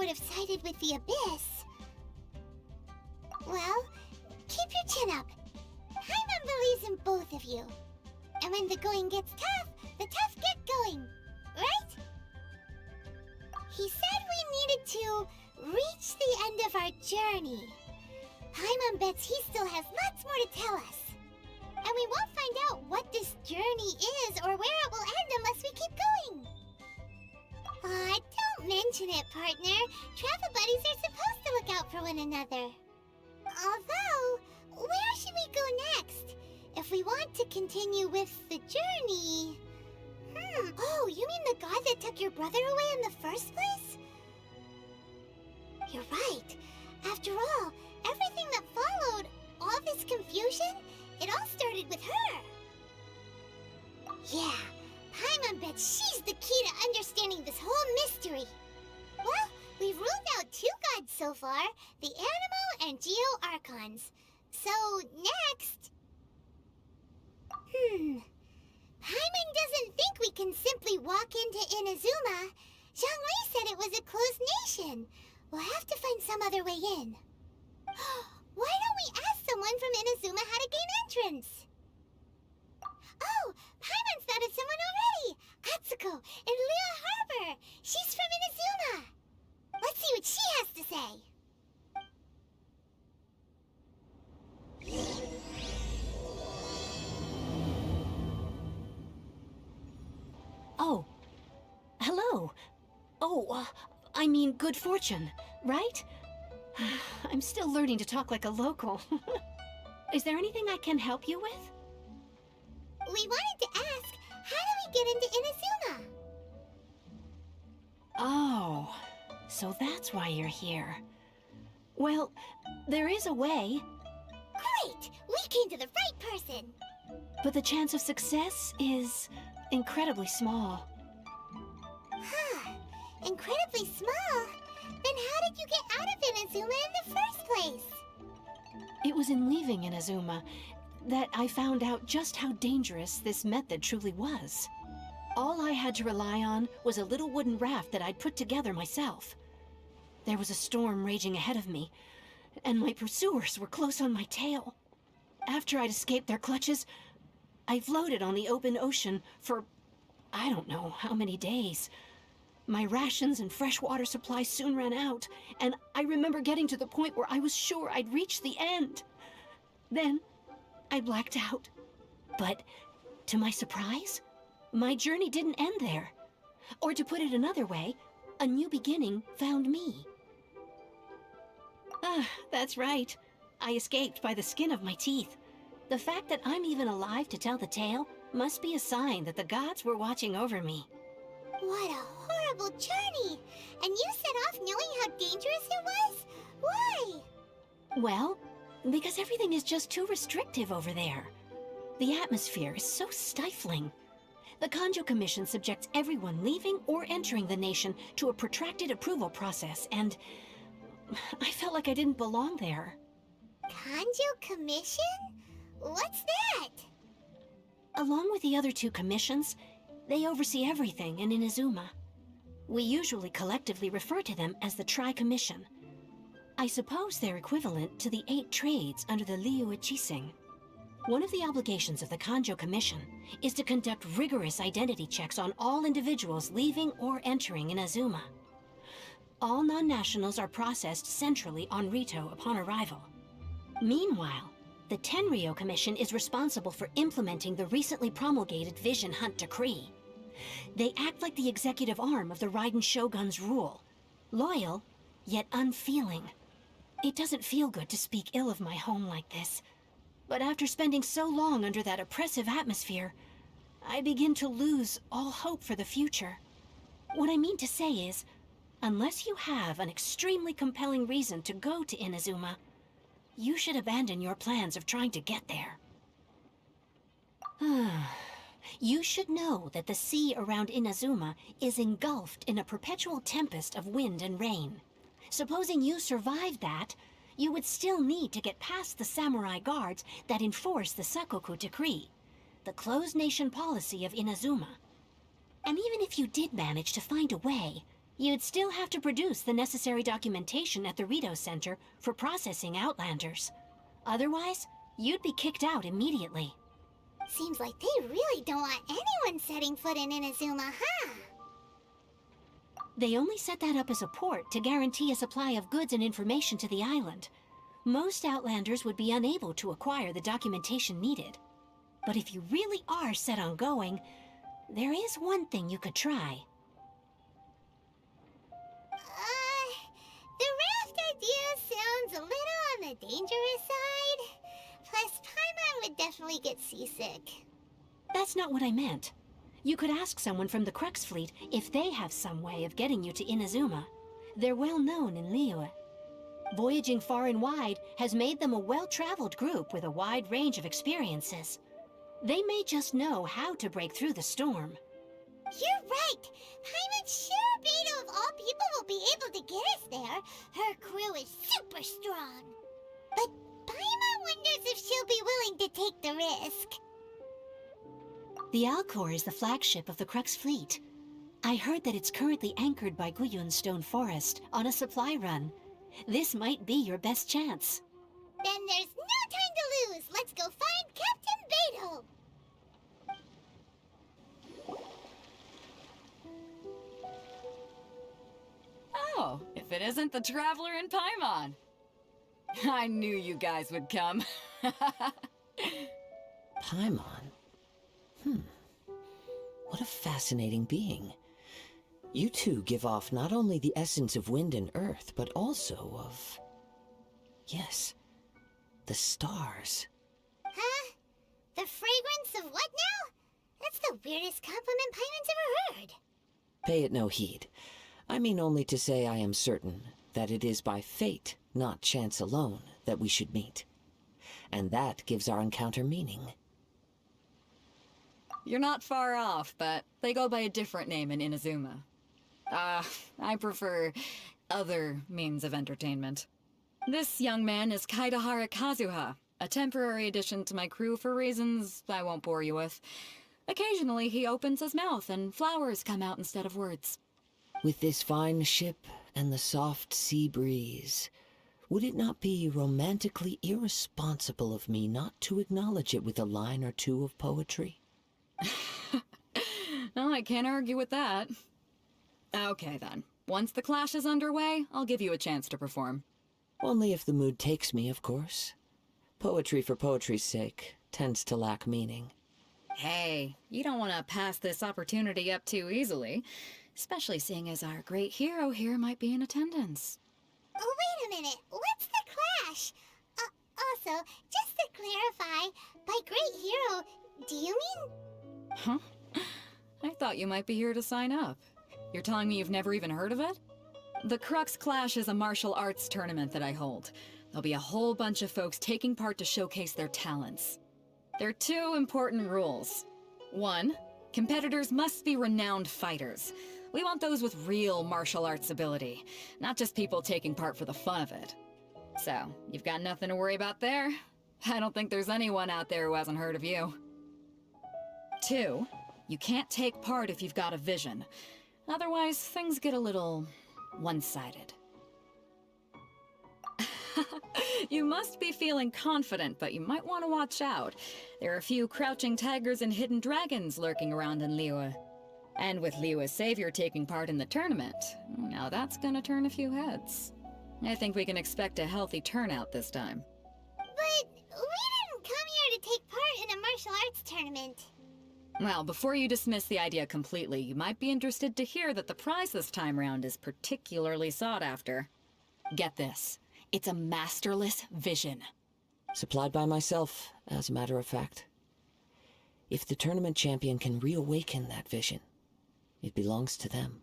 would have sided with the Abyss. Well, keep your chin up. Paimon believes in both of you. And when the going gets tough, the tough get going, right? He said we needed to reach the end of our journey. Paimon bets he still has lots more to tell us. And we won't find out what this journey is or where it will end unless we keep going. Aw, don't mention it, partner. Travel buddies are supposed to look out for one another. Although, where should we go next? If we want to continue with the journey... Oh, you mean the god that took your brother away in the first place? You're right. After all, everything that followed, all this confusion, it all started with her. Yeah, Paimon bets she's the key to understanding this whole mystery. Well, we've ruled out 2 gods so far, the Animo and Geo Archons. So, next... Paimon doesn't think we can simply walk into Inazuma. Zhongli said it was a closed nation. We'll have to find some other way in. Why don't we ask someone from Inazuma how to gain entrance? Oh, Paimon's thought of someone already! Atsuko in Liyue Harbor! She's from Inazuma! Let's see what she has to say. Oh. Hello. Oh, I mean good fortune, right? I'm still learning to talk like a local. Is there anything I can help you with? We wanted to ask, how do we get into Inazuma? Oh, so that's why you're here. Well, there is a way. Great! We came to the right person! But the chance of success is incredibly small. Huh. Incredibly small? Then how did you get out of Inazuma in the first place? It was in leaving Inazuma that I found out just how dangerous this method truly was. All I had to rely on was a little wooden raft that I'd put together myself. There was a storm raging ahead of me, and my pursuers were close on my tail. After I'd escaped their clutches, I floated on the open ocean for I don't know how many days. My rations and fresh water supplies soon ran out, and I remember getting to the point where I was sure I'd reached the end. Then, I blacked out. But, to my surprise, my journey didn't end there. Or to put it another way, a new beginning found me. That's right. I escaped by the skin of my teeth. The fact that I'm even alive to tell the tale must be a sign that the gods were watching over me. What a horrible journey! And you set off knowing how dangerous it was? Why? Well, because everything is just too restrictive over there. The atmosphere is so stifling. The Kanjo Commission subjects everyone leaving or entering the nation to a protracted approval process, and I felt like I didn't belong there. Kanjo Commission? What's that? Along with the other 2 commissions, they oversee everything in Inazuma. We usually collectively refer to them as the Tri-Commission. I suppose they're equivalent to the 8 trades under the Liyue Chising. One of the obligations of the Kanjo Commission is to conduct rigorous identity checks on all individuals leaving or entering Inazuma. All non-nationals are processed centrally on Rito upon arrival. Meanwhile, the Tenryo Commission is responsible for implementing the recently promulgated Vision Hunt Decree. They act like the executive arm of the Raiden Shogun's rule. Loyal, yet unfeeling. It doesn't feel good to speak ill of my home like this. But after spending so long under that oppressive atmosphere, I begin to lose all hope for the future. What I mean to say is, unless you have an extremely compelling reason to go to Inazuma, you should abandon your plans of trying to get there. You should know that the sea around Inazuma is engulfed in a perpetual tempest of wind and rain. Supposing you survived that, you would still need to get past the samurai guards that enforce the Sakoku Decree, the closed nation policy of Inazuma. And even if you did manage to find a way, You'd still have to produce the necessary documentation at the Rito Center for processing Outlanders. Otherwise, you'd be kicked out immediately. Seems like they really don't want anyone setting foot in Inazuma, huh? They only set that up as a port to guarantee a supply of goods and information to the island. Most Outlanders would be unable to acquire the documentation needed. But if you really are set on going, there is one thing you could try. The raft idea sounds a little on the dangerous side. Plus, Paimon would definitely get seasick. That's not what I meant. You could ask someone from the Crux Fleet if they have some way of getting you to Inazuma. They're well known in Liyue. Voyaging far and wide has made them a well-traveled group with a wide range of experiences. They may just know how to break through the storm. You're right! Paimon's sure Beto of all people will be able to get us there. Her crew is super strong. But Paimon wonders if she'll be willing to take the risk. The Alcor is the flagship of the Crux Fleet. I heard that it's currently anchored by Guyun's Stone Forest on a supply run. This might be your best chance. Then there's no time to lose. Let's go find Captain Beto. Oh, if it isn't the Traveler in Paimon. I knew you guys would come. Paimon? What a fascinating being. You two give off not only the essence of wind and earth, but also of... yes, the stars. Huh? The fragrance of what now? That's the weirdest compliment Paimon's ever heard. Pay it no heed. I mean only to say I am certain that it is by fate, not chance alone, that we should meet. And that gives our encounter meaning. You're not far off, but they go by a different name in Inazuma. I prefer other means of entertainment. This young man is Kaidahara Kazuha, a temporary addition to my crew for reasons I won't bore you with. Occasionally he opens his mouth and flowers come out instead of words. With this fine ship and the soft sea breeze, would it not be romantically irresponsible of me not to acknowledge it with a line or two of poetry? Well, I can't argue with that. Okay then. Once the clash is underway, I'll give you a chance to perform. Only if the mood takes me, of course. Poetry for poetry's sake tends to lack meaning. Hey, you don't want to pass this opportunity up too easily, especially seeing as our great hero here might be in attendance. Oh, wait a minute. What's the clash? Also, just to clarify, by great hero, do you mean... Huh? I thought you might be here to sign up. You're telling me you've never even heard of it? The Crux Clash is a martial arts tournament that I hold. There'll be a whole bunch of folks taking part to showcase their talents. There are two important rules. 1, competitors must be renowned fighters. We want those with real martial arts ability, not just people taking part for the fun of it. So, you've got nothing to worry about there. I don't think there's anyone out there who hasn't heard of you. 2, you can't take part if you've got a vision. Otherwise, things get a little one-sided. You must be feeling confident, but you might want to watch out. There are a few crouching tigers and hidden dragons lurking around in Liyue. And with Liyue's savior taking part in the tournament, now that's gonna turn a few heads. I think we can expect a healthy turnout this time. But we didn't come here to take part in a martial arts tournament. Well, before you dismiss the idea completely, you might be interested to hear that the prize this time round is particularly sought after. Get this. It's a masterless vision. Supplied by myself, as a matter of fact. If the tournament champion can reawaken that vision, it belongs to them.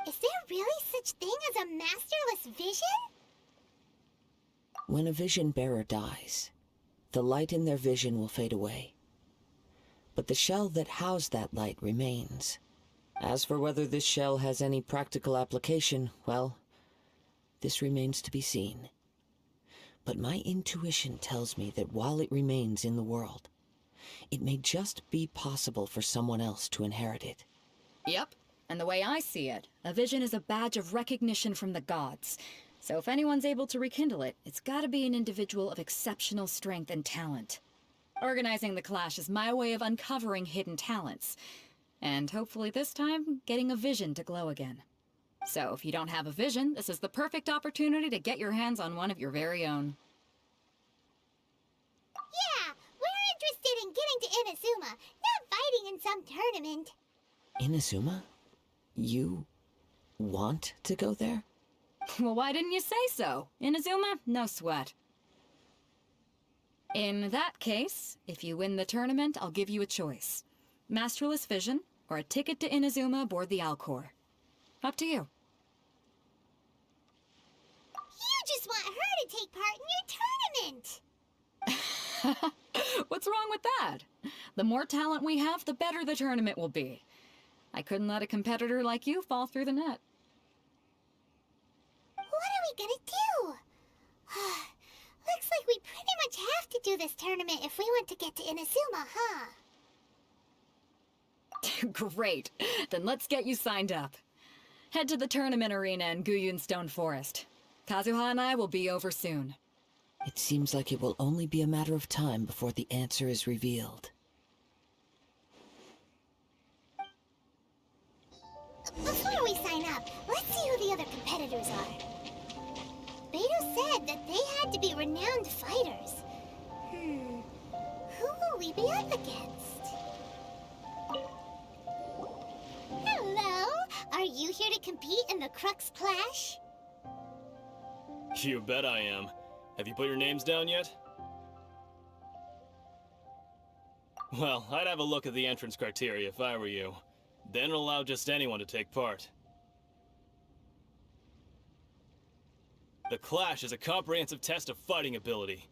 Is there really such thing as a masterless vision? When a vision bearer dies, the light in their vision will fade away. But the shell that housed that light remains. As for whether this shell has any practical application, well, this remains to be seen. But my intuition tells me that while it remains in the world, it may just be possible for someone else to inherit it. Yep, And the way I see it, a vision is a badge of recognition from the gods. So if anyone's able to rekindle it, it's gotta be an individual of exceptional strength and talent. Organizing the clash is my way of uncovering hidden talents. And hopefully this time, getting a vision to glow again. So if you don't have a vision, this is the perfect opportunity to get your hands on one of your very own. Yeah, we're interested in getting to Inazuma, not fighting in some tournament. Inazuma? You want to go there? Well, why didn't you say so? Inazuma? No sweat. In that case, if you win the tournament, I'll give you a choice. Masterless Vision, or a ticket to Inazuma aboard the Alcor. Up to you. You just want her to take part in your tournament! What's wrong with that? The more talent we have, the better the tournament will be. I couldn't let a competitor like you fall through the net. What are we gonna do? Looks like we pretty much have to do this tournament if we want to get to Inazuma, huh? Great. Then let's get you signed up. Head to the tournament arena in Guyun Stone Forest. Kazuha and I will be over soon. It seems like it will only be a matter of time before the answer is revealed. Before we sign up, let's see who the other competitors are. Beto said that they had to be renowned fighters. Who will we be up against? Hello? Are you here to compete in the Crux Clash? You bet I am. Have you put your names down yet? Well, I'd have a look at the entrance criteria if I were you. Then allow just anyone to take part. The Clash is a comprehensive test of fighting ability.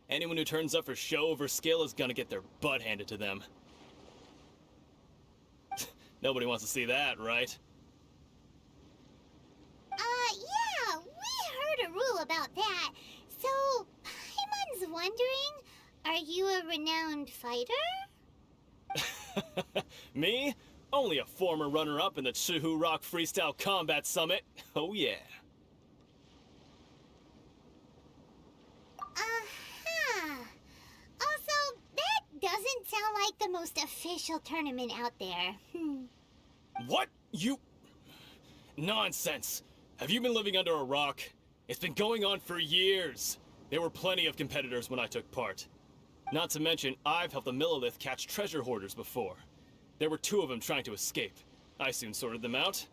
Anyone who turns up for show over skill is gonna get their butt handed to them. Nobody wants to see that, right? Yeah, we heard a rule about that. So, Paimon's wondering, are you a renowned fighter? Me? Only a former runner-up in the Chihu Rock Freestyle Combat Summit. Oh yeah. Also, that doesn't sound like the most official tournament out there. What? You... Nonsense. Have you been living under a rock? It's been going on for years. There were plenty of competitors when I took part. Not to mention, I've helped the Millilith catch treasure hoarders before. There were 2 of them trying to escape. I soon sorted them out.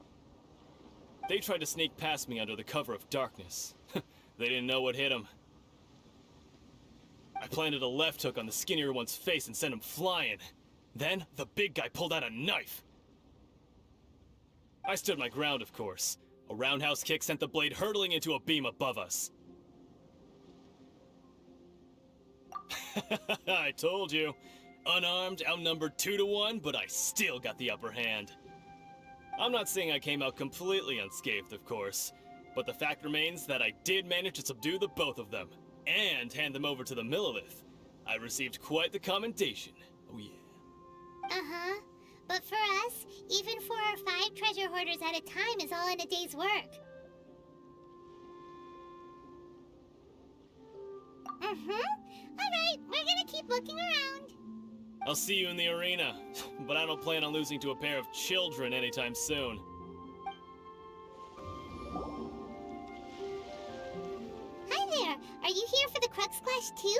They tried to sneak past me under the cover of darkness. They didn't know what hit them. I planted a left hook on the skinnier one's face and sent him flying. Then, the big guy pulled out a knife. I stood my ground, of course. A roundhouse kick sent the blade hurtling into a beam above us. I told you. Unarmed, outnumbered 2 to 1, but I still got the upper hand. I'm not saying I came out completely unscathed, of course, but the fact remains that I did manage to subdue the both of them, and hand them over to the Millilith. I received quite the commendation. Oh yeah. Uh-huh. But for us, even 4 or 5 treasure hoarders at a time is all in a day's work. Alright, we're gonna keep looking around. I'll see you in the arena, but I don't plan on losing to a pair of children anytime soon. Hi there, are you here for the Crux Clash too?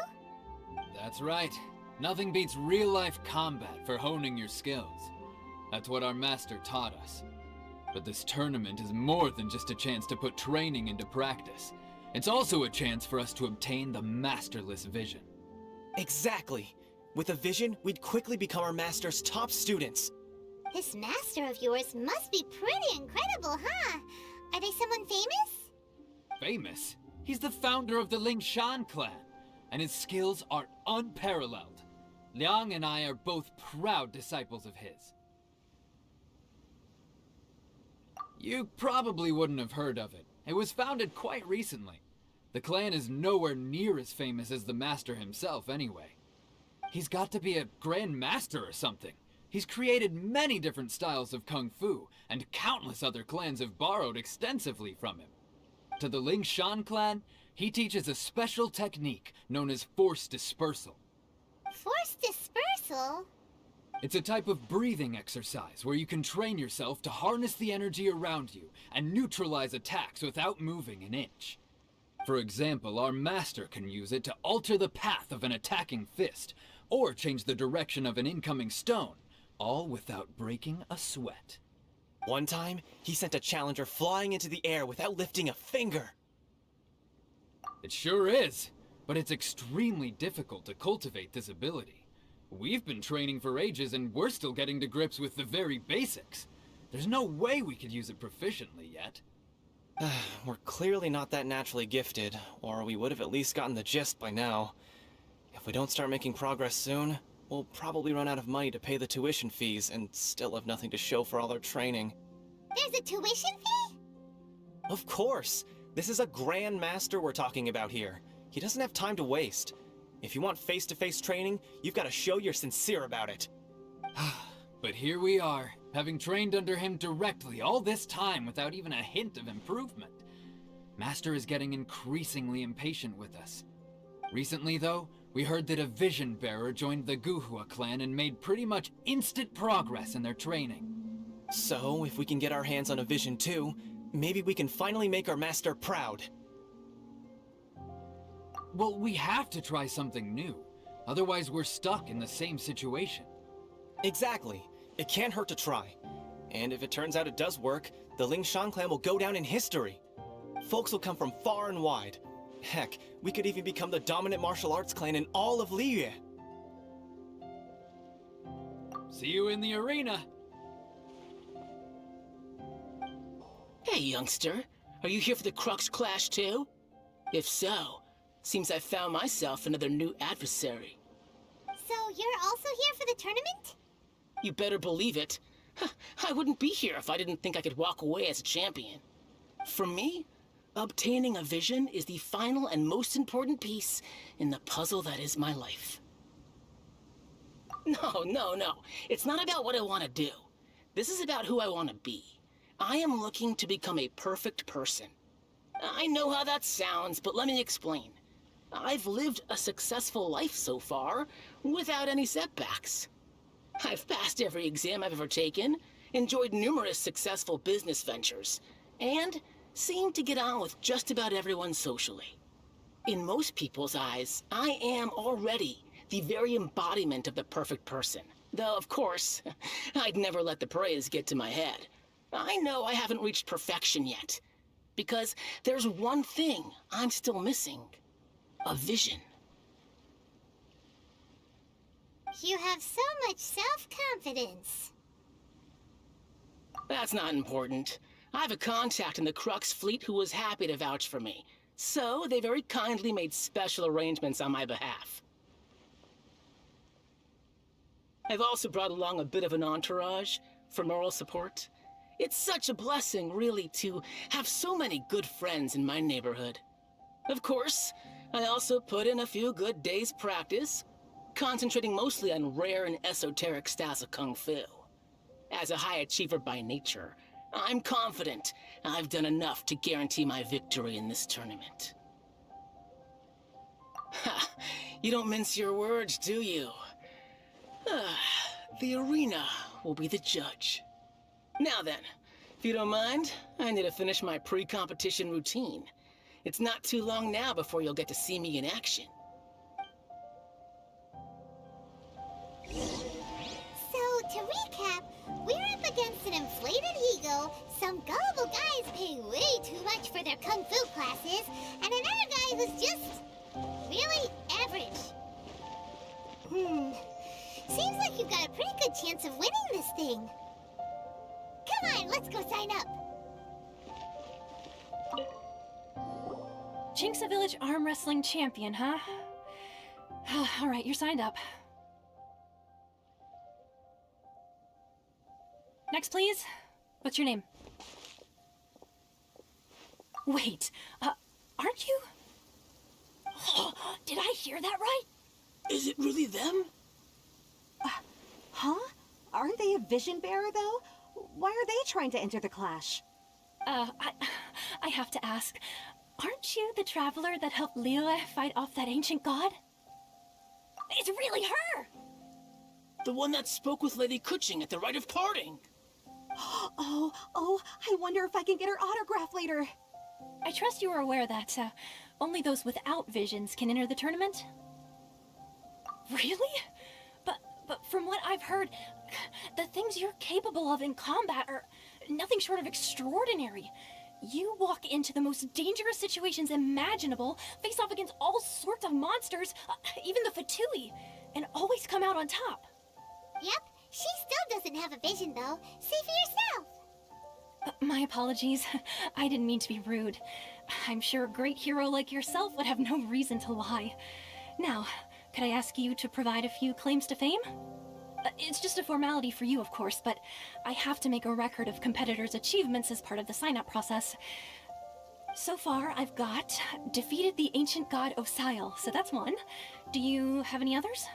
That's right. Nothing beats real-life combat for honing your skills. That's what our master taught us. But this tournament is more than just a chance to put training into practice. It's also a chance for us to obtain the masterless vision. Exactly. With a vision, we'd quickly become our master's top students. This master of yours must be pretty incredible, huh? Are they someone famous? Famous? He's the founder of the Lingshan clan, and his skills are unparalleled. Liang and I are both proud disciples of his. You probably wouldn't have heard of it. It was founded quite recently. The clan is nowhere near as famous as the master himself, anyway. He's got to be a grand master or something. He's created many different styles of kung fu, and countless other clans have borrowed extensively from him. To the Ling Shan clan, he teaches a special technique known as force dispersal. Force dispersal? It's a type of breathing exercise where you can train yourself to harness the energy around you and neutralize attacks without moving an inch. For example, our master can use it to alter the path of an attacking fist, or change the direction of an incoming stone, all without breaking a sweat. One time, he sent a challenger flying into the air without lifting a finger. It sure is, but it's extremely difficult to cultivate this ability. We've been training for ages and we're still getting to grips with the very basics. There's no way we could use it proficiently yet. We're clearly not that naturally gifted, or we would have at least gotten the gist by now. If we don't start making progress soon, we'll probably run out of money to pay the tuition fees and still have nothing to show for all our training. There's a tuition fee? Of course! This is a Grand Master we're talking about here. He doesn't have time to waste. If you want face-to-face training, you've got to show you're sincere about it. But here we are, having trained under him directly all this time without even a hint of improvement. Master is getting increasingly impatient with us. Recently, though, we heard that a vision bearer joined the Guhua clan and made pretty much instant progress in their training. So, if we can get our hands on a vision too, maybe we can finally make our master proud. Well, we have to try something new. Otherwise, we're stuck in the same situation. Exactly. It can't hurt to try. And if it turns out it does work, the Ling Shan clan will go down in history. Folks will come from far and wide. Heck, we could even become the dominant martial arts clan in all of Liyue. See you in the arena. Hey, youngster. Are you here for the Crux Clash too? If so, seems I found myself another new adversary. So you're also here for the tournament? You better believe it. I wouldn't be here if I didn't think I could walk away as a champion. For me, obtaining a vision is the final and most important piece in the puzzle that is my life. No. It's not about what I want to do. This is about who I want to be. I am looking to become a perfect person. I know how that sounds, but let me explain. I've lived a successful life so far, without any setbacks. I've passed every exam I've ever taken, enjoyed numerous successful business ventures, and seemed to get on with just about everyone socially. In most people's eyes, I am already the very embodiment of the perfect person. Though, of course, I'd never let the praise get to my head. I know I haven't reached perfection yet, because there's one thing I'm still missing. A vision. You have so much self-confidence. That's not important. I have a contact in the Crux fleet who was happy to vouch for me, so they very kindly made special arrangements on my behalf. I've also brought along a bit of an entourage for moral support. It's such a blessing, really, to have so many good friends in my neighborhood. Of course, I also put in a few good days' practice, concentrating mostly on rare and esoteric styles of Kung Fu. As a high achiever by nature, I'm confident I've done enough to guarantee my victory in this tournament. Ha! You don't mince your words, do you? The arena will be the judge. Now then, if you don't mind, I need to finish my pre-competition routine. It's not too long now before you'll get to see me in action. So, to recap, we're up against an inflated ego, some gullible guys pay way too much for their kung fu classes, and another guy who's just really average. Seems like you've got a pretty good chance of winning this thing. Come on, let's go sign up. Jinxa Village Arm Wrestling Champion, huh? All right, you're signed up. Next, please. What's your name? Wait, aren't you? Did I hear that right? Is it really them? Huh? Aren't they a vision bearer, though? Why are they trying to enter the clash? I have to ask, aren't you the traveler that helped Liyue fight off that ancient god? It's really her! The one that spoke with Lady Kuching at the rite of parting. Oh, I wonder if I can get her autograph later. I trust you are aware that only those without visions can enter the tournament? Really? But from what I've heard, the things you're capable of in combat are nothing short of extraordinary. You walk into the most dangerous situations imaginable, face off against all sorts of monsters, even the Fatui, and always come out on top. Yep, she still doesn't have a vision, though. Say for yourself. My apologies. I didn't mean to be rude. I'm sure a great hero like yourself would have no reason to lie. Now, could I ask you to provide a few claims to fame? It's just a formality for you, of course, but I have to make a record of competitors' achievements as part of the sign-up process. So far, I've got defeated the ancient god Osile, so that's one. Do you have any others?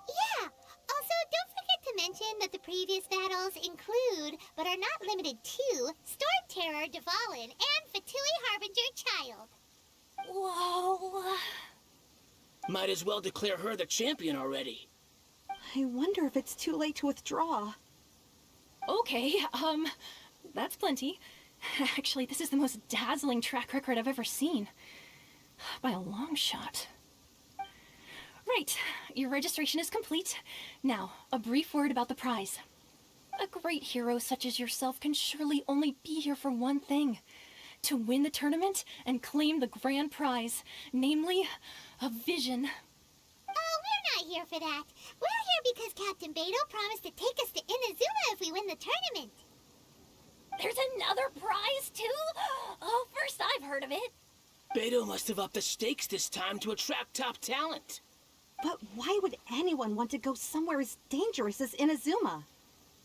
Yeah. Also, don't forget to mention that the previous battles include, but are not limited to, Storm Terror Dvalin and Fatui Harbinger Child. Whoa. Might as well declare her the champion already. I wonder if it's too late to withdraw. Okay, that's plenty. Actually, this is the most dazzling track record I've ever seen. By a long shot. Right, your registration is complete. Now, a brief word about the prize. A great hero such as yourself can surely only be here for one thing. To win the tournament and claim the grand prize, namely, a vision. Oh, we're not here for that. We're here because Captain Beidou promised to take us to Inazuma if we win the tournament. There's another prize, too? Oh, first I've heard of it. Beidou must have upped the stakes this time to attract top talent. But why would anyone want to go somewhere as dangerous as Inazuma?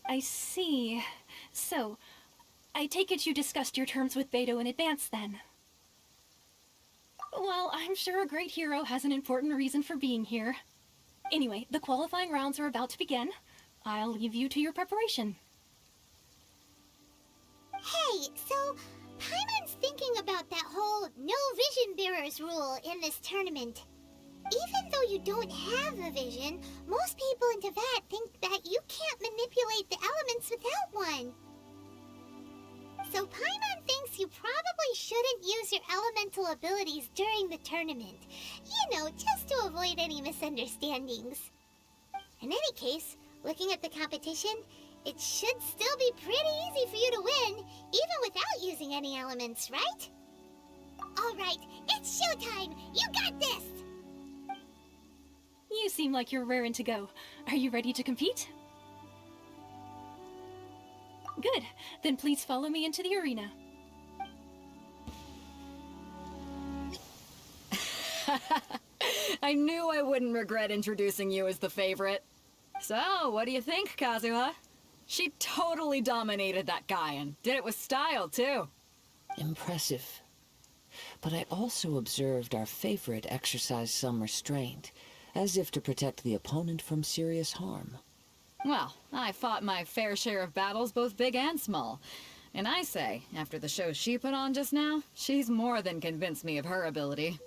I see. So, I take it you discussed your terms with Beidou in advance, then? Well, I'm sure a great hero has an important reason for being here. Anyway, the qualifying rounds are about to begin. I'll leave you to your preparation. Hey, so Paimon's thinking about that whole no vision bearers rule in this tournament. Even though you don't have a vision, most people in Teyvat think that you can't manipulate the elements without one. So Paimon thinks you probably shouldn't use your elemental abilities during the tournament. You know, just to avoid any misunderstandings. In any case, looking at the competition, it should still be pretty easy for you to win, even without using any elements, right? Alright, it's showtime! You got this! You seem like you're raring to go. Are you ready to compete? Good. Then please follow me into the arena. I knew I wouldn't regret introducing you as the favorite. So, what do you think, Kazuha? She totally dominated that guy and did it with style, too. Impressive. But I also observed our favorite exercise some restraint, as if to protect the opponent from serious harm. Well, I fought my fair share of battles, both big and small. And I say, after the show she put on just now, she's more than convinced me of her ability.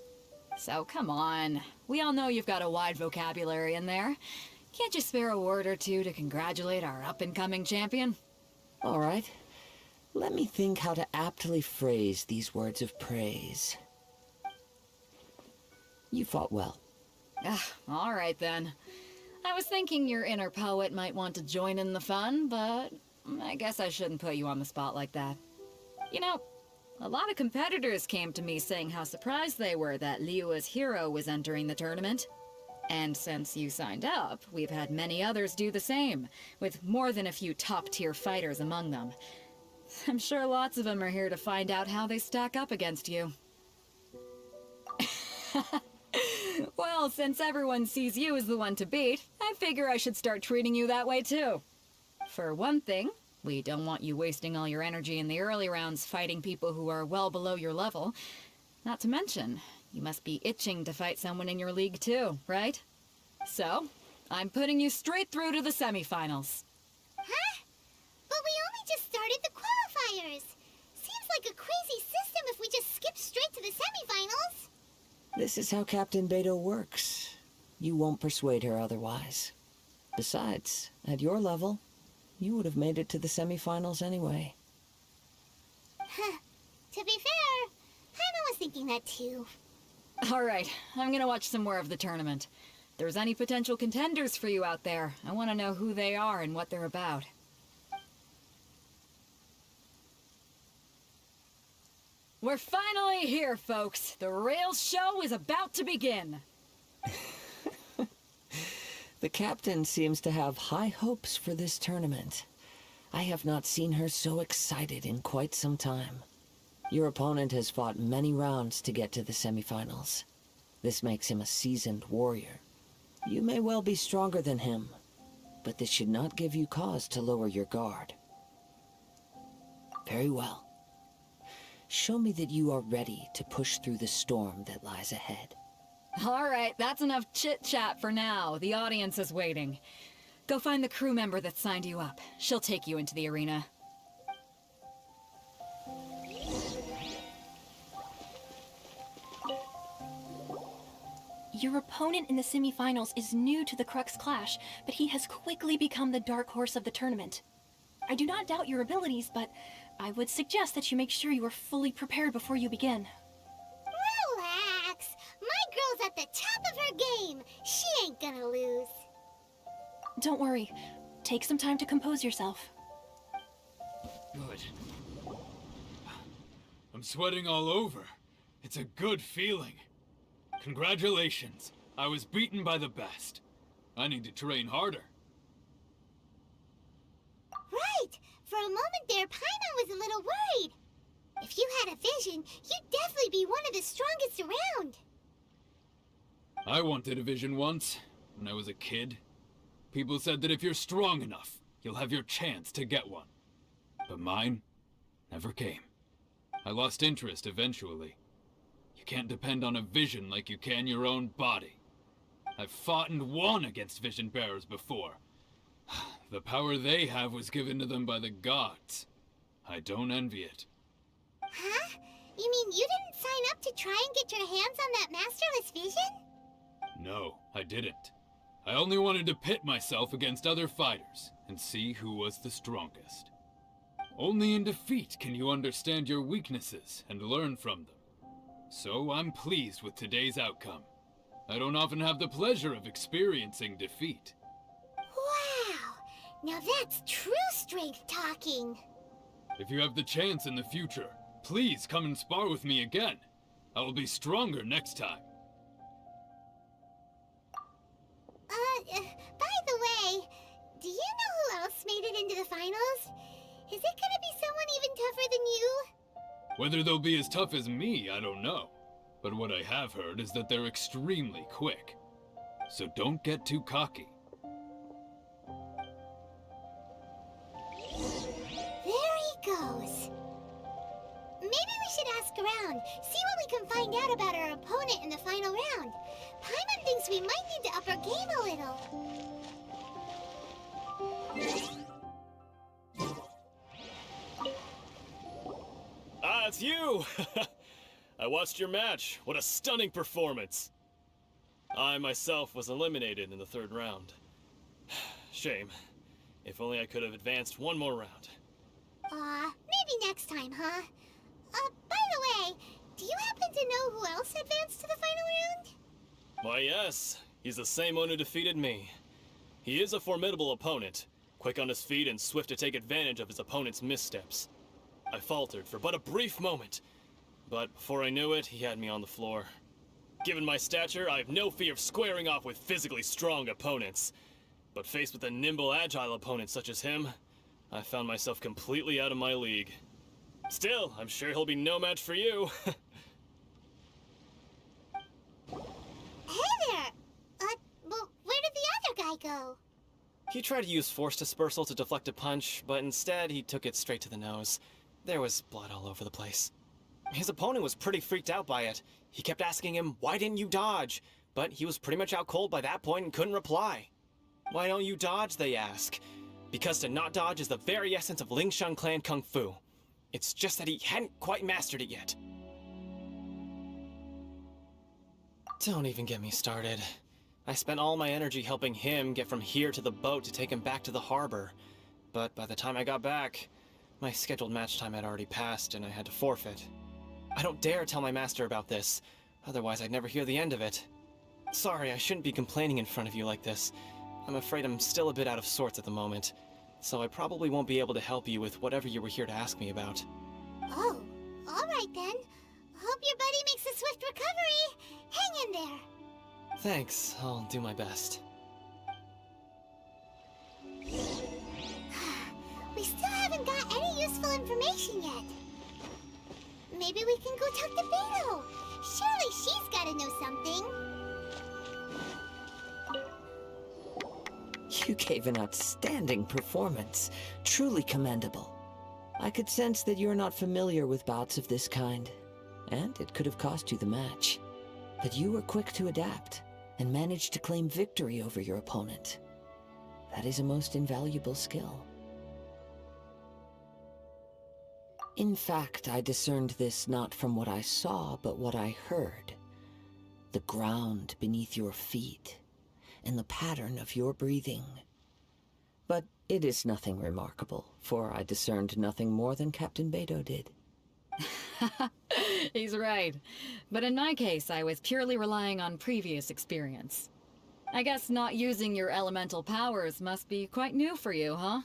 So come on, we all know you've got a wide vocabulary in there. Can't you spare a word or two to congratulate our up-and-coming champion? All right. Let me think how to aptly phrase these words of praise. You fought well. All right then. I was thinking your inner poet might want to join in the fun, but I guess I shouldn't put you on the spot like that. You know, a lot of competitors came to me saying how surprised they were that Liyue's hero was entering the tournament. And since you signed up, we've had many others do the same, with more than a few top-tier fighters among them. I'm sure lots of them are here to find out how they stack up against you. Well, since everyone sees you as the one to beat, I figure I should start treating you that way too. For one thing, we don't want you wasting all your energy in the early rounds fighting people who are well below your level. Not to mention, you must be itching to fight someone in your league too, right? So, I'm putting you straight through to the semifinals. Huh? But we only just started the qualifiers. Seems like a crazy system if we just skip straight to the semifinals. This is how Captain Beto works. You won't persuade her otherwise. Besides, at your level, you would have made it to the semifinals anyway. Huh. To be fair, Paimon was thinking that too. Alright, I'm gonna watch some more of the tournament. If there's any potential contenders for you out there, I want to know who they are and what they're about. We're finally here, folks. The Rails show is about to begin. The captain seems to have high hopes for this tournament. I have not seen her so excited in quite some time. Your opponent has fought many rounds to get to the semifinals. This makes him a seasoned warrior. You may well be stronger than him, but this should not give you cause to lower your guard. Very well. Show me that you are ready to push through the storm that lies ahead. Alright, that's enough chit-chat for now. The audience is waiting. Go find the crew member that signed you up. She'll take you into the arena. Your opponent in the semifinals is new to the Crux Clash, but he has quickly become the dark horse of the tournament. I do not doubt your abilities, but I would suggest that you make sure you are fully prepared before you begin. Relax. My girl's at the top of her game. She ain't gonna lose. Don't worry. Take some time to compose yourself. Good. I'm sweating all over. It's a good feeling. Congratulations. I was beaten by the best. I need to train harder. Right. For a moment there, Paimon was a little worried. If you had a vision, you'd definitely be one of the strongest around. I wanted a vision once, when I was a kid. People said that if you're strong enough, you'll have your chance to get one. But mine never came. I lost interest eventually. You can't depend on a vision like you can your own body. I've fought and won against vision bearers before. The power they have was given to them by the gods. I don't envy it. Huh? You mean you didn't sign up to try and get your hands on that masterless vision? No, I didn't. I only wanted to pit myself against other fighters and see who was the strongest. Only in defeat can you understand your weaknesses and learn from them. So I'm pleased with today's outcome. I don't often have the pleasure of experiencing defeat. Wow! Now that's true strength talking. If you have the chance in the future, please come and spar with me again. I will be stronger next time. By the way, do you know who else made it into the finals? Is it gonna be someone even tougher than you? Whether they'll be as tough as me, I don't know. But what I have heard is that they're extremely quick. So don't get too cocky. There he goes. Maybe we should ask around, see what we can find out about our opponent in the final round. Paimon thinks we might need to up our game a little. Ah, it's you! I watched your match. What a stunning performance. I myself was eliminated in the third round. Shame. If only I could have advanced one more round. Maybe next time, huh? By the way, do you happen to know who else advanced to the final round? Why, yes. He's the same one who defeated me. He is a formidable opponent, quick on his feet and swift to take advantage of his opponent's missteps. I faltered for but a brief moment, but before I knew it, he had me on the floor. Given my stature, I have no fear of squaring off with physically strong opponents. But faced with a nimble, agile opponent such as him, I found myself completely out of my league. Still, I'm sure he'll be no match for you. Hey there! Well, where did the other guy go? He tried to use force dispersal to deflect a punch, but instead he took it straight to the nose. There was blood all over the place. His opponent was pretty freaked out by it. He kept asking him, "Why didn't you dodge?" But he was pretty much out cold by that point and couldn't reply. Why don't you dodge, they ask. Because to not dodge is the very essence of Lingshan clan kung fu. It's just that he hadn't quite mastered it yet. Don't even get me started. I spent all my energy helping him get from here to the boat to take him back to the harbor. But by the time I got back, my scheduled match time had already passed and I had to forfeit. I don't dare tell my master about this, otherwise I'd never hear the end of it. Sorry, I shouldn't be complaining in front of you like this. I'm afraid I'm still a bit out of sorts at the moment, so I probably won't be able to help you with whatever you were here to ask me about. Oh, alright then. Hope your buddy makes a swift recovery. Hang in there. Thanks, I'll do my best. We still haven't got any useful information yet. Maybe we can go talk to Beto. Surely she's gotta know something. You gave an outstanding performance. Truly commendable. I could sense that you're not familiar with bouts of this kind, and it could have cost you the match. But you were quick to adapt, and managed to claim victory over your opponent. That is a most invaluable skill. In fact, I discerned this not from what I saw, but what I heard. The ground beneath your feet, and the pattern of your breathing. But it is nothing remarkable, for I discerned nothing more than Captain Beto did. He's right. But in my case, I was purely relying on previous experience. I guess not using your elemental powers must be quite new for you, huh?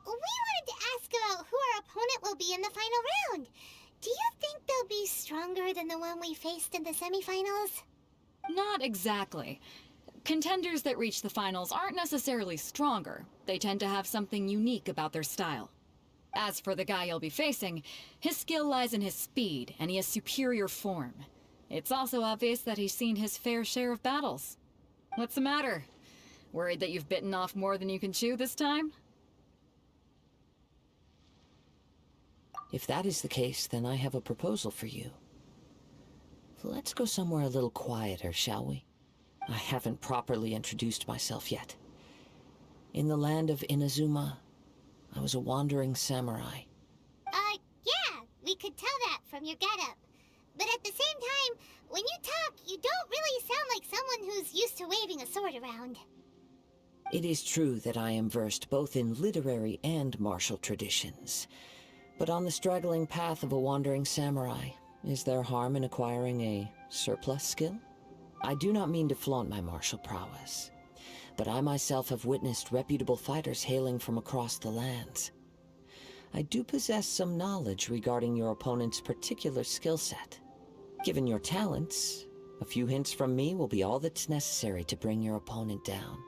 We wanted to ask about who our opponent will be in the final round. Do you think they'll be stronger than the one we faced in the semifinals? Not exactly. Contenders that reach the finals aren't necessarily stronger. They tend to have something unique about their style. As for the guy you'll be facing, his skill lies in his speed, and he has superior form. It's also obvious that he's seen his fair share of battles. What's the matter? Worried that you've bitten off more than you can chew this time? If that is the case, then I have a proposal for you. Let's go somewhere a little quieter, shall we? I haven't properly introduced myself yet. In the land of Inazuma, I was a wandering samurai. Yeah, we could tell that from your getup. But at the same time, when you talk, you don't really sound like someone who's used to waving a sword around. It is true that I am versed both in literary and martial traditions. But on the straggling path of a wandering samurai, is there harm in acquiring a surplus skill? I do not mean to flaunt my martial prowess, but I myself have witnessed reputable fighters hailing from across the lands. I do possess some knowledge regarding your opponent's particular skill set. Given your talents, a few hints from me will be all that's necessary to bring your opponent down.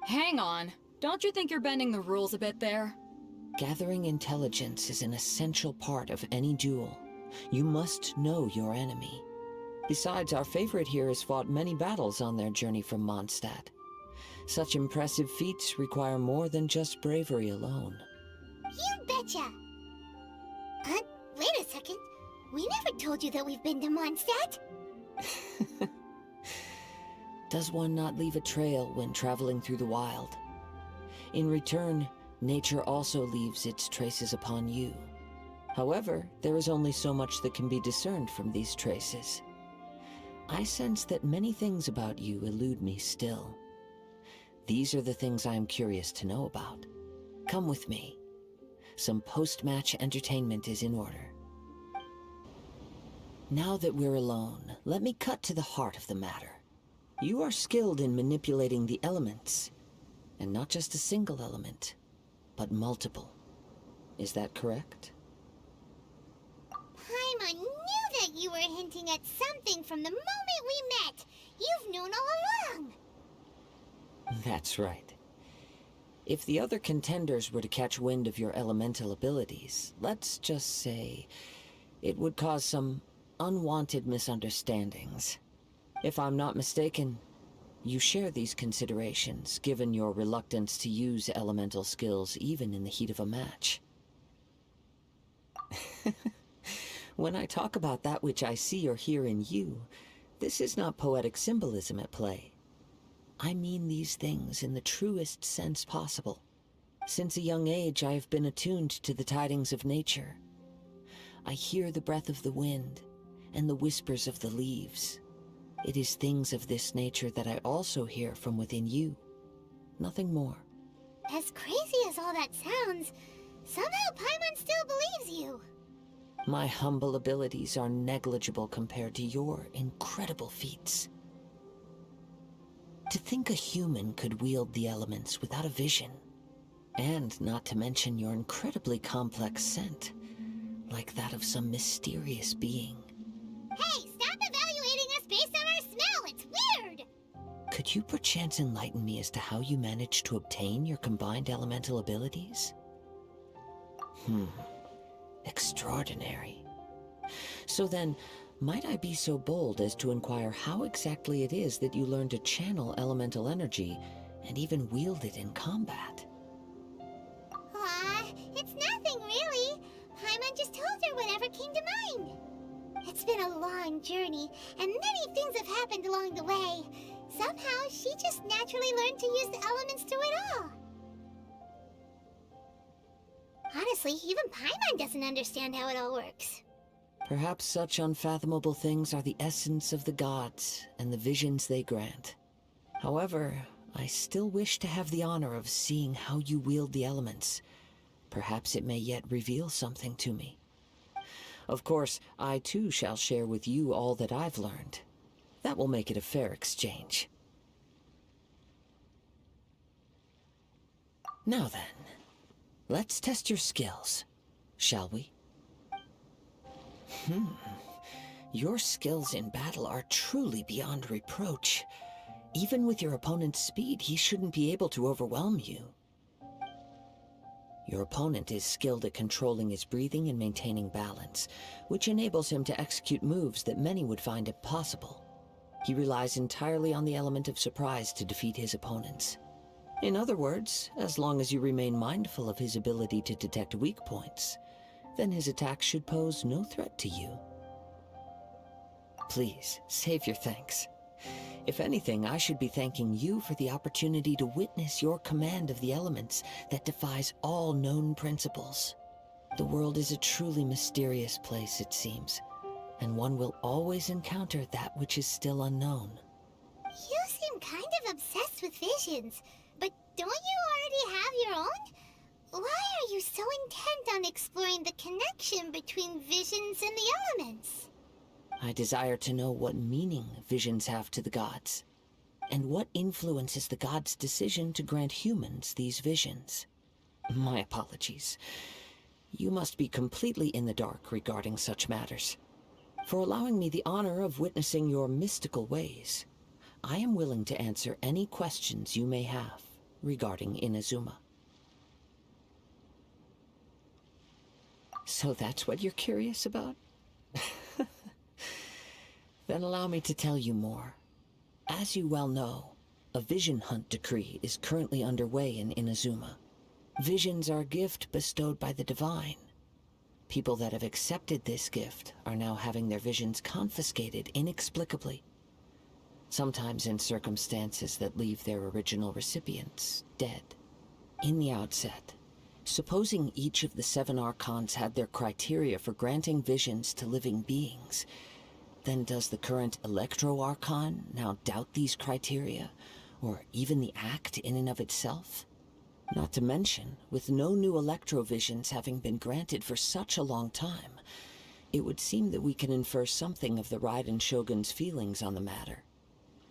Hang on. Don't you think you're bending the rules a bit there? Gathering intelligence is an essential part of any duel. You must know your enemy. Besides, our favorite here has fought many battles on their journey from Mondstadt. Such impressive feats require more than just bravery alone. You betcha! Wait a second. We never told you that we've been to Mondstadt. Does one not leave a trail when traveling through the wild? In return, nature also leaves its traces upon you. However, there is only so much that can be discerned from these traces. I sense that many things about you elude me still. These are the things I am curious to know about. Come with me. Some post-match entertainment is in order. Now that we're alone, let me cut to the heart of the matter. You are skilled in manipulating the elements, and not just a single element, but multiple. Is that correct? Paimon knew that you were hinting at something from the moment we met. You've known all along. That's right. If the other contenders were to catch wind of your elemental abilities, let's just say, it would cause some unwanted misunderstandings. If I'm not mistaken, you share these considerations, given your reluctance to use elemental skills even in the heat of a match. When I talk about that which I see or hear in you, this is not poetic symbolism at play. I mean these things in the truest sense possible. Since a young age, I have been attuned to the tidings of nature. I hear the breath of the wind and the whispers of the leaves. It is things of this nature that I also hear from within you. Nothing more. As crazy as all that sounds, somehow Paimon still believes you. My humble abilities are negligible compared to your incredible feats. To think a human could wield the elements without a vision, and not to mention your incredibly complex scent, like that of some mysterious being. Hey, stop evaluating us based on our smell! It's weird! Could you perchance enlighten me as to how you managed to obtain your combined elemental abilities? Extraordinary. So then, might I be so bold as to inquire how exactly it is that you learned to channel elemental energy and even wield it in combat? It's nothing really. Paimon just told her whatever came to mind. It's been a long journey, and many things have happened along the way. Somehow, she just naturally learned to use the elements through it all. Honestly, even Paimon doesn't understand how it all works. Perhaps such unfathomable things are the essence of the gods and the visions they grant. However, I still wish to have the honor of seeing how you wield the elements. Perhaps it may yet reveal something to me. Of course, I too shall share with you all that I've learned. That will make it a fair exchange. Now then, let's test your skills, shall we? Your skills in battle are truly beyond reproach. Even with your opponent's speed, he shouldn't be able to overwhelm you. Your opponent is skilled at controlling his breathing and maintaining balance, which enables him to execute moves that many would find impossible. He relies entirely on the element of surprise to defeat his opponents. In other words, as long as you remain mindful of his ability to detect weak points, then his attack should pose no threat to you. Please, save your thanks. If anything, I should be thanking you for the opportunity to witness your command of the elements that defies all known principles. The world is a truly mysterious place, it seems, and one will always encounter that which is still unknown. You seem kind of obsessed with visions, but don't you already have your own? Why are you so intent on exploring the connection between visions and the elements? I desire to know what meaning visions have to the gods, and what influences the gods' decision to grant humans these visions. My apologies. You must be completely in the dark regarding such matters. For allowing me the honor of witnessing your mystical ways, I am willing to answer any questions you may have regarding Inazuma. So that's what you're curious about? Then allow me to tell you more. As you well know, a vision hunt decree is currently underway in Inazuma. Visions are a gift bestowed by the divine. People that have accepted this gift are now having their visions confiscated inexplicably, sometimes in circumstances that leave their original recipients dead. In the outset, supposing each of the 7 Archons had their criteria for granting visions to living beings, then does the current Electro-Archon now doubt these criteria, or even the act in and of itself? Not to mention, with no new Electro-Visions having been granted for such a long time, it would seem that we can infer something of the Raiden Shogun's feelings on the matter.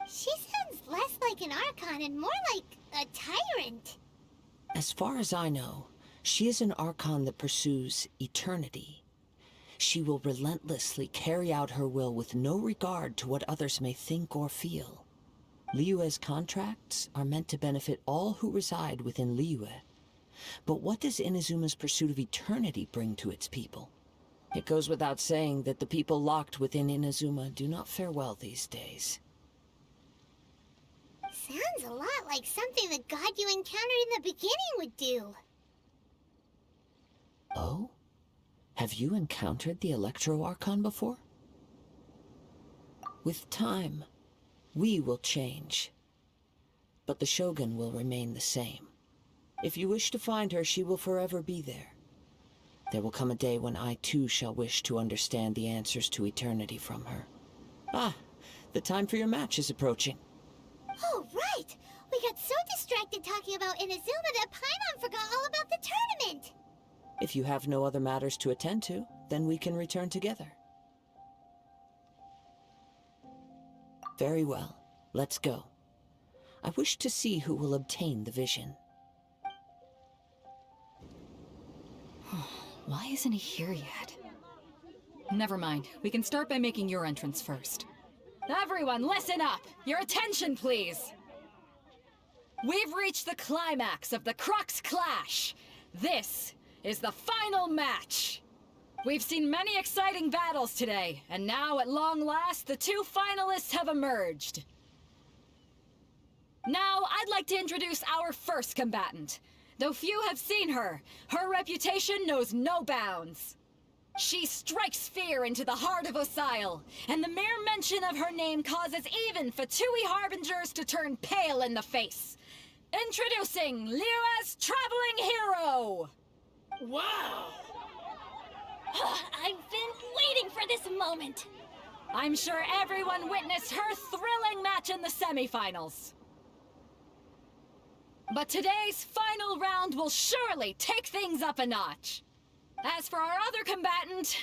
She sounds less like an Archon and more like a tyrant. As far as I know, she is an Archon that pursues eternity. She will relentlessly carry out her will with no regard to what others may think or feel. Liyue's contracts are meant to benefit all who reside within Liyue. But what does Inazuma's pursuit of eternity bring to its people? It goes without saying that the people locked within Inazuma do not fare well these days. Sounds a lot like something the god you encountered in the beginning would do. Oh? Have you encountered the Electro-Archon before? With time, we will change. but the Shogun will remain the same. If you wish to find her, she will forever be there. There will come a day when I too shall wish to understand the answers to eternity from her. Ah, the time for your match is approaching. Oh, right! We got so distracted talking about Inazuma that Paimon forgot all about the tournament! If you have no other matters to attend to, then we can return together. Very well. Let's go. I wish to see who will obtain the vision. Why isn't he here yet? Never mind. We can start by making your entrance first. Everyone, listen up! Your attention, please! We've reached the climax of the Crux Clash! This is the final match! We've seen many exciting battles today, and now, at long last, the two finalists have emerged. Now, I'd like to introduce our first combatant. Though few have seen her, her reputation knows no bounds. She strikes fear into the heart of Osile, and the mere mention of her name causes even Fatui Harbingers to turn pale in the face. Introducing Liyue's Traveling Hero! Wow! I've been waiting for this moment. I'm sure everyone witnessed her thrilling match in the semifinals. But today's final round will surely take things up a notch. As for our other combatant,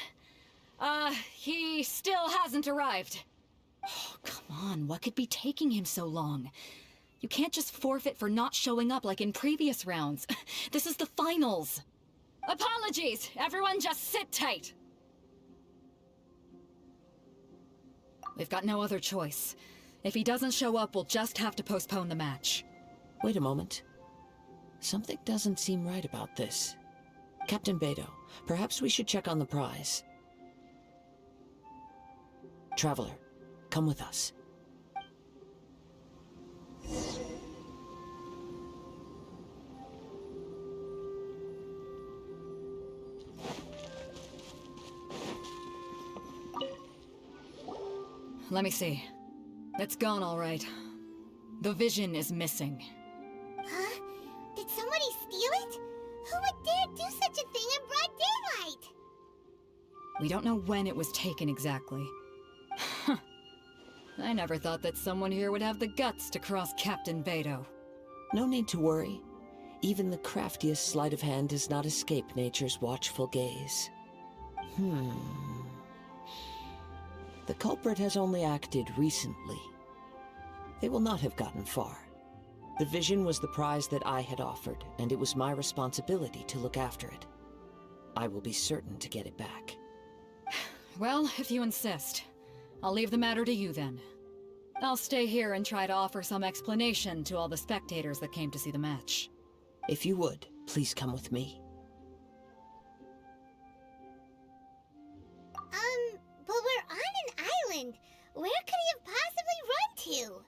he still hasn't arrived. Oh, come on, what could be taking him so long? You can't just forfeit for not showing up like in previous rounds. This is the finals. Apologies, everyone just sit tight. We've got no other choice. If he doesn't show up, we'll just have to postpone the match. Wait a moment. Something doesn't seem right about this. Captain Beidou, perhaps we should check on the prize. Traveler, come with us. Let me see. It's gone all right. The vision is missing. Huh? Did somebody steal it? Who would dare do such a thing in broad daylight? We don't know when it was taken exactly. I never thought that someone here would have the guts to cross Captain Beidou. No need to worry. Even the craftiest sleight of hand does not escape nature's watchful gaze. The culprit has only acted recently. They will not have gotten far. The vision was the prize that I had offered, and it was my responsibility to look after it. I will be certain to get it back. Well, if you insist. I'll leave the matter to you then. I'll stay here and try to offer some explanation to all the spectators that came to see the match. If you would, please come with me. But we're on an island. Where could he have possibly run to?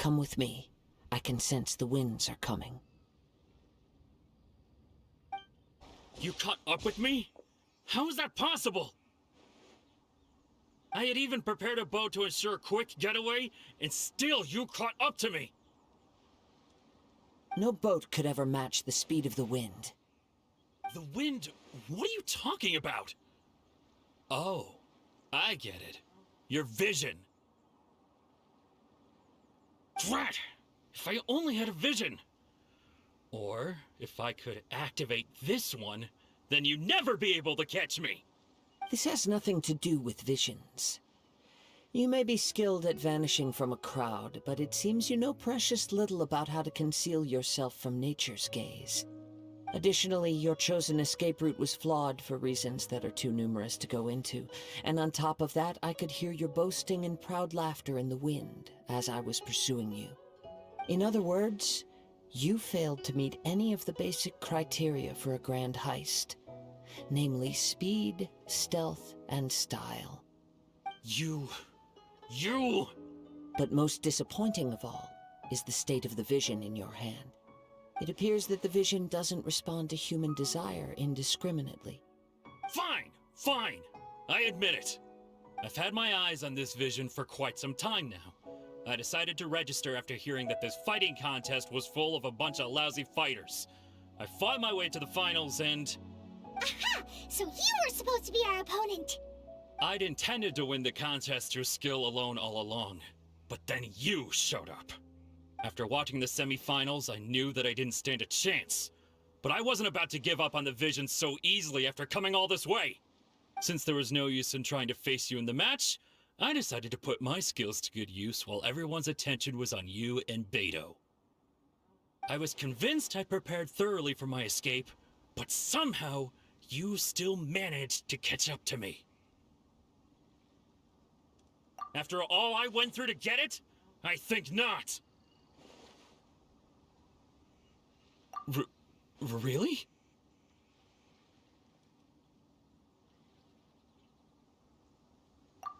Come with me. I can sense the winds are coming. You caught up with me? How is that possible? I had even prepared a boat to ensure a quick getaway, and still you caught up to me! No boat could ever match the speed of the wind. The wind? What are you talking about? Oh, I get it. Your vision. Drat! If I only had a vision! Or, if I could activate this one, then you'd never be able to catch me! This has nothing to do with visions. You may be skilled at vanishing from a crowd, but it seems you know precious little about how to conceal yourself from nature's gaze. Additionally, your chosen escape route was flawed for reasons that are too numerous to go into, and on top of that, I could hear your boasting and proud laughter in the wind as I was pursuing you. In other words, you failed to meet any of the basic criteria for a grand heist. Namely speed, stealth, and style. You... But most disappointing of all is the state of the vision in your hand. It appears that the vision doesn't respond to human desire indiscriminately. Fine. I admit it. I've had my eyes on this vision for quite some time now. I decided to register after hearing that this fighting contest was full of a bunch of lousy fighters. I fought my way to the finals and... Aha! So you were supposed to be our opponent! I'd intended to win the contest through skill alone all along. But then you showed up. After watching the semifinals, I knew that I didn't stand a chance. But I wasn't about to give up on the vision so easily after coming all this way. Since there was no use in trying to face you in the match, I decided to put my skills to good use while everyone's attention was on you and Beto. I was convinced I prepared thoroughly for my escape, but somehow you still managed to catch up to me. After all I went through to get it? I think not. Really?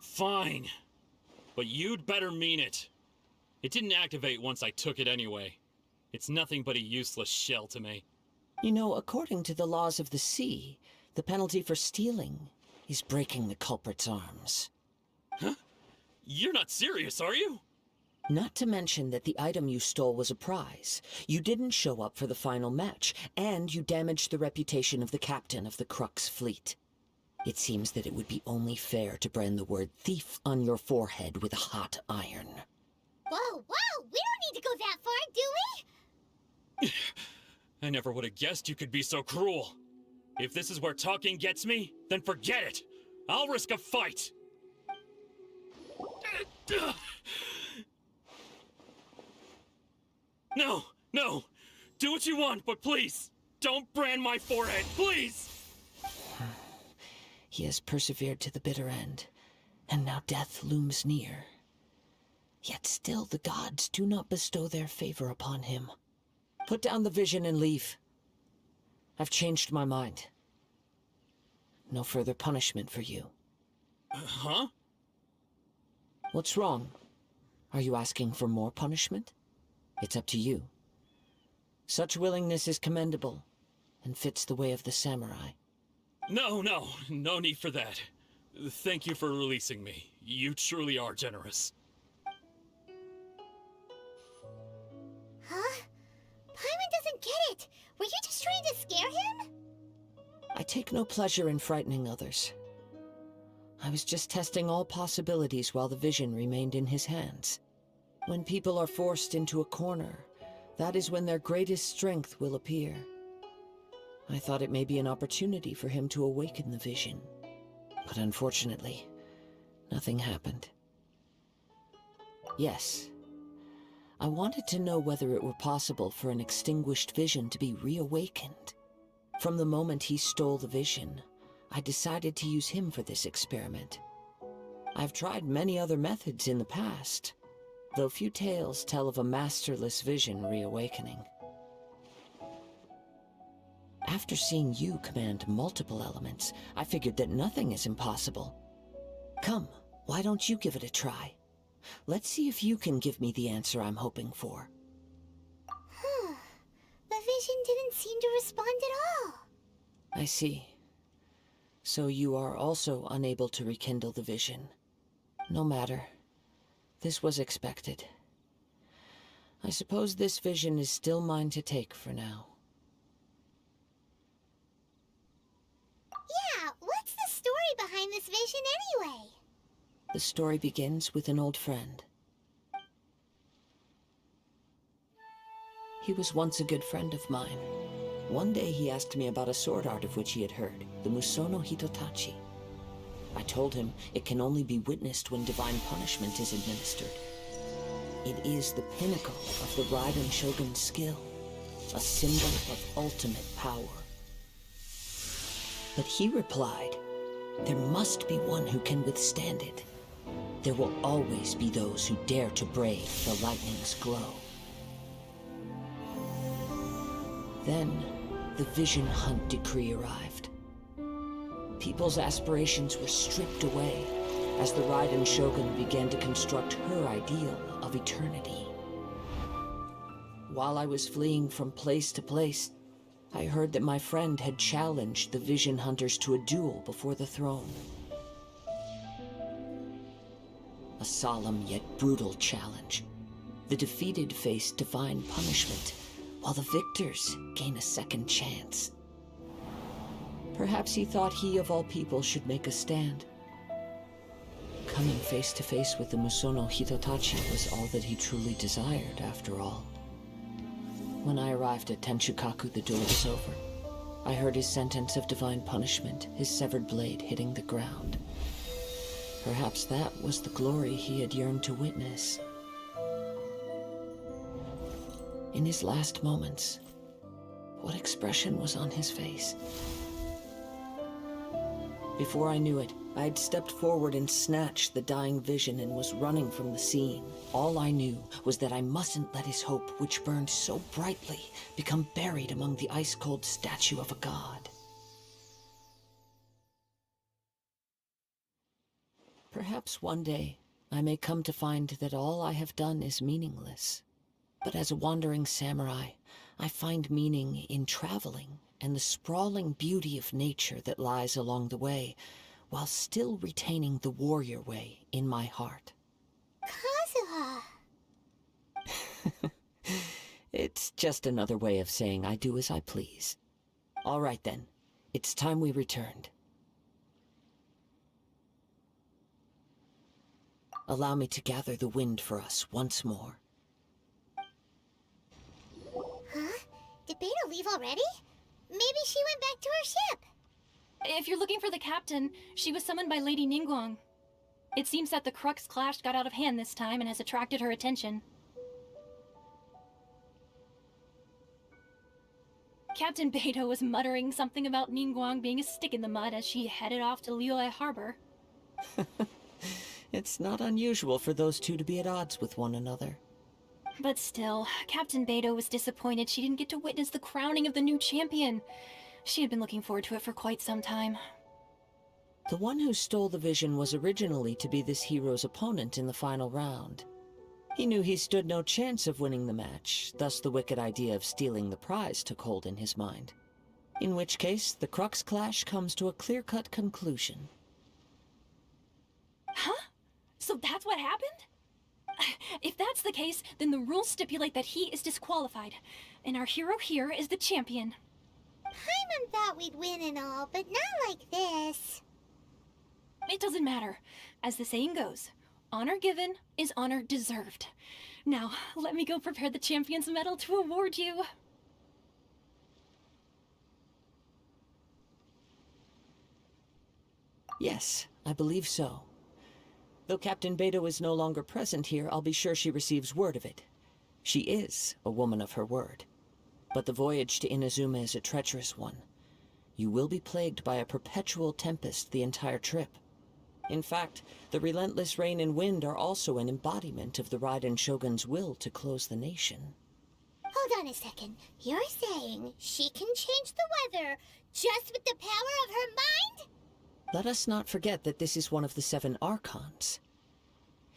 Fine. But you'd better mean it. It didn't activate once I took it anyway. It's nothing but a useless shell to me. You know, according to the laws of the sea, the penalty for stealing is breaking the culprit's arms. Huh? You're not serious, are you? Not to mention that the item you stole was a prize. You didn't show up for the final match, and you damaged the reputation of the captain of the Crux fleet. It seems that it would be only fair to brand the word thief on your forehead with a hot iron. Whoa, whoa! We don't need to go that far, do we? I never would have guessed you could be so cruel. If this is where talking gets me, then forget it. I'll risk a fight. No, no. Do what you want, but please, don't brand my forehead, please! He has persevered to the bitter end, and now death looms near. Yet still the gods do not bestow their favor upon him. Put down the vision and leave. I've changed my mind. No further punishment for you. Huh? What's wrong? Are you asking for more punishment? It's up to you. Such willingness is commendable, and fits the way of the samurai. No need for that. Thank you for releasing me. You truly are generous. Huh? Paimon doesn't get it. Were you just trying to scare him? I take no pleasure in frightening others. I was just testing all possibilities while the vision remained in his hands. When people are forced into a corner, that is when their greatest strength will appear. I thought it may be an opportunity for him to awaken the vision. But unfortunately, nothing happened. Yes, I wanted to know whether it were possible for an extinguished vision to be reawakened. From the moment he stole the vision, I decided to use him for this experiment. I've tried many other methods in the past, though few tales tell of a masterless vision reawakening. After seeing you command multiple elements, I figured that nothing is impossible. Come, why don't you give it a try? Let's see if you can give me the answer I'm hoping for. The vision didn't seem to respond at all. I see. So you are also unable to rekindle the vision. No matter. This was expected. I suppose this vision is still mine to take for now. Yeah, what's the story behind this vision anyway? The story begins with an old friend. He was once a good friend of mine. One day he asked me about a sword art of which he had heard, the Musono Hitotachi. I told him it can only be witnessed when divine punishment is administered. It is the pinnacle of the Raiden Shogun's skill, a symbol of ultimate power. But he replied, there must be one who can withstand it. There will always be those who dare to brave the lightning's glow. Then, the Vision Hunt decree arrived. People's aspirations were stripped away as the Raiden Shogun began to construct her ideal of eternity. While I was fleeing from place to place, I heard that my friend had challenged the Vision Hunters to a duel before the throne. A solemn yet brutal challenge. The defeated face divine punishment, while the victors gain a second chance. Perhaps he thought he of all people should make a stand. Coming face to face with the Musono Hitotachi was all that he truly desired, after all. When I arrived at Tenshukaku, the duel was over. I heard his sentence of divine punishment, his severed blade hitting the ground. Perhaps that was the glory he had yearned to witness. In his last moments, what expression was on his face? Before I knew it, I had stepped forward and snatched the dying vision and was running from the scene. All I knew was that I mustn't let his hope, which burned so brightly, become buried among the ice-cold statue of a god. Perhaps one day, I may come to find that all I have done is meaningless. But as a wandering samurai, I find meaning in traveling and the sprawling beauty of nature that lies along the way, while still retaining the warrior way in my heart. Kazuha! It's just another way of saying I do as I please. All right then, it's time we returned. Allow me to gather the wind for us once more. Huh? Did Beta leave already? Maybe she went back to her ship. If you're looking for the captain, she was summoned by Lady Ningguang. It seems that the Crux clash got out of hand this time and has attracted her attention. Captain Beidou was muttering something about Ningguang being a stick in the mud as she headed off to Liyue Harbor. It's not unusual for those two to be at odds with one another. But still, Captain Beidou was disappointed she didn't get to witness the crowning of the new champion. She had been looking forward to it for quite some time. The one who stole the vision was originally to be this hero's opponent in the final round. He knew he stood no chance of winning the match, thus the wicked idea of stealing the prize took hold in his mind. In which case, the Crux clash comes to a clear-cut conclusion. Huh? So that's what happened? If that's the case, then the rules stipulate that he is disqualified, and our hero here is the champion. Paimon thought we'd win and all, but not like this. It doesn't matter. As the saying goes, honor given is honor deserved. Now, let me go prepare the champion's medal to award you. Yes, I believe so. Though Captain Beidou is no longer present here, I'll be sure she receives word of it. She is a woman of her word. But the voyage to Inazuma is a treacherous one. You will be plagued by a perpetual tempest the entire trip. In fact, the relentless rain and wind are also an embodiment of the Raiden Shogun's will to close the nation. Hold on a second. You're saying she can change the weather just with the power of her mind? Let us not forget that this is one of the 7 Archons.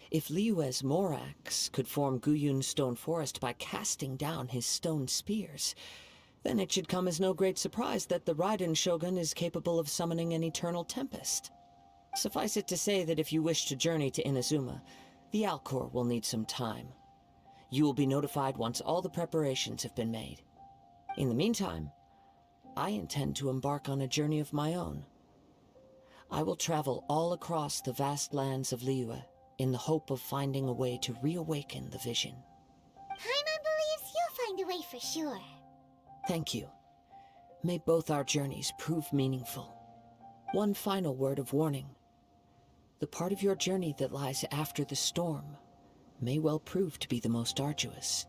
If Liyue's Morax could form Guyun's stone forest by casting down his stone spears, then it should come as no great surprise that the Raiden Shogun is capable of summoning an eternal tempest. Suffice it to say that if you wish to journey to Inazuma, the Alcor will need some time. You will be notified once all the preparations have been made. In the meantime, I intend to embark on a journey of my own. I will travel all across the vast lands of Liyue in the hope of finding a way to reawaken the vision. Paimon believes you'll find a way for sure. Thank you. May both our journeys prove meaningful. One final word of warning. The part of your journey that lies after the storm may well prove to be the most arduous.